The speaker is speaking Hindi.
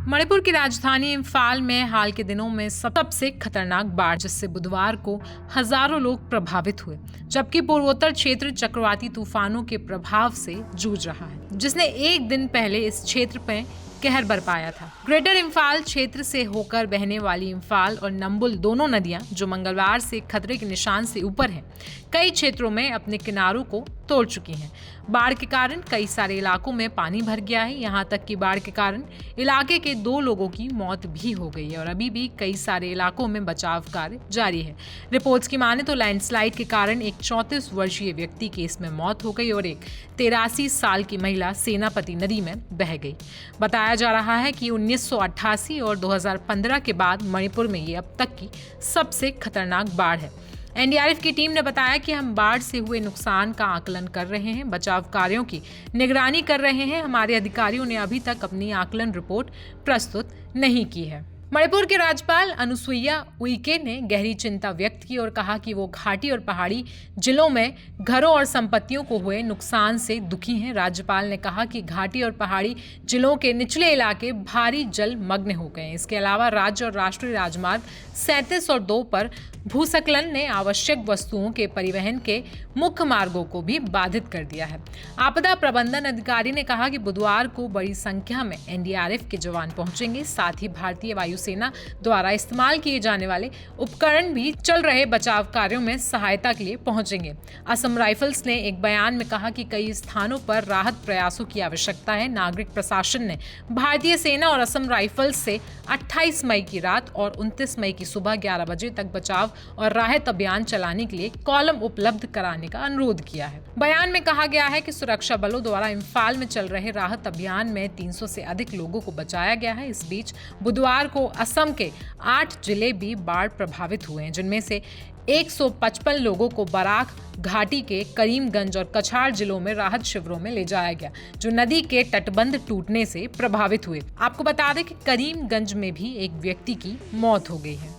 मणिपुर की राजधानी इम्फाल में हाल के दिनों में सबसे खतरनाक बाढ़, जिससे बुधवार को हजारों लोग प्रभावित हुए, जबकि पूर्वोत्तर क्षेत्र चक्रवाती तूफानों के प्रभाव से जूझ रहा है, जिसने एक दिन पहले इस क्षेत्र में कहर बरपाया था। ग्रेटर इम्फाल क्षेत्र से होकर बहने वाली इम्फाल और नंबुल दोनों नदियां, जो मंगलवार से खतरे के निशान से ऊपर हैं, कई क्षेत्रों में अपने किनारों को तोड़ चुकी हैं। बाढ़ के कारण कई सारे इलाकों में पानी भर गया है। यहाँ तक कि बाढ़ के कारण इलाके के 2 लोगों की मौत भी हो गई है और अभी भी कई सारे इलाकों में बचाव कार्य जारी है। रिपोर्ट्स की माने तो लैंडस्लाइड के कारण एक 34 वर्षीय व्यक्ति की इसमें मौत हो गई और एक 83 साल की महिला सेनापति नदी में बह गई। बताया जा रहा है कि 1988 और 2015 के बाद मणिपुर में ये अब तक की सबसे खतरनाक बाढ़ है। एनडीआरएफ की टीम ने बताया कि हम बाढ़ से हुए नुकसान का आकलन कर रहे हैं, बचाव कार्यों की निगरानी कर रहे हैं। हमारे अधिकारियों ने अभी तक अपनी आकलन रिपोर्ट प्रस्तुत नहीं की है। मणिपुर के राज्यपाल अनुसुईया उइके ने गहरी चिंता व्यक्त की और कहा कि वो घाटी और पहाड़ी जिलों में घरों और संपत्तियों को हुए नुकसान से दुखी हैं। राज्यपाल ने कहा कि घाटी और पहाड़ी जिलों के निचले इलाके भारी जल मग्न हो गए हैं। इसके अलावा राज्य और राष्ट्रीय राजमार्ग 37 और 2 पर भूस्खलन ने आवश्यक वस्तुओं के परिवहन के मुख्य मार्गों को भी बाधित कर दिया है। आपदा प्रबंधन अधिकारी ने कहा कि बुधवार को बड़ी संख्या में एनडीआरएफ के जवान पहुंचेंगे। साथ ही भारतीय वायुसेना द्वारा इस्तेमाल किए जाने वाले उपकरण भी चल रहे बचाव कार्यों में सहायता के लिए पहुंचेंगे। असम राइफल्स ने एक बयान में कहा कि कई स्थानों पर राहत प्रयासों की आवश्यकता है। नागरिक प्रशासन ने भारतीय सेना और असम राइफल्स से 28 मई की रात और 29 मई की सुबह 11 बजे तक बचाव और राहत अभियान चलाने के लिए कॉलम उपलब्ध कराने का अनुरोध किया है। बयान में कहा गया है कि सुरक्षा बलों द्वारा इम्फाल में चल रहे राहत अभियान में 300 से अधिक लोगों को बचाया गया है। इस बीच बुधवार को असम के 8 जिले भी बाढ़ प्रभावित हुए हैं, जिनमें से 155 लोगों को बराक घाटी के करीमगंज और कछार जिलों में राहत शिविरों में ले जाया गया, जो नदी के तटबंध टूटने से प्रभावित हुए। आपको बता दें कि करीमगंज में भी एक व्यक्ति की मौत हो गई है।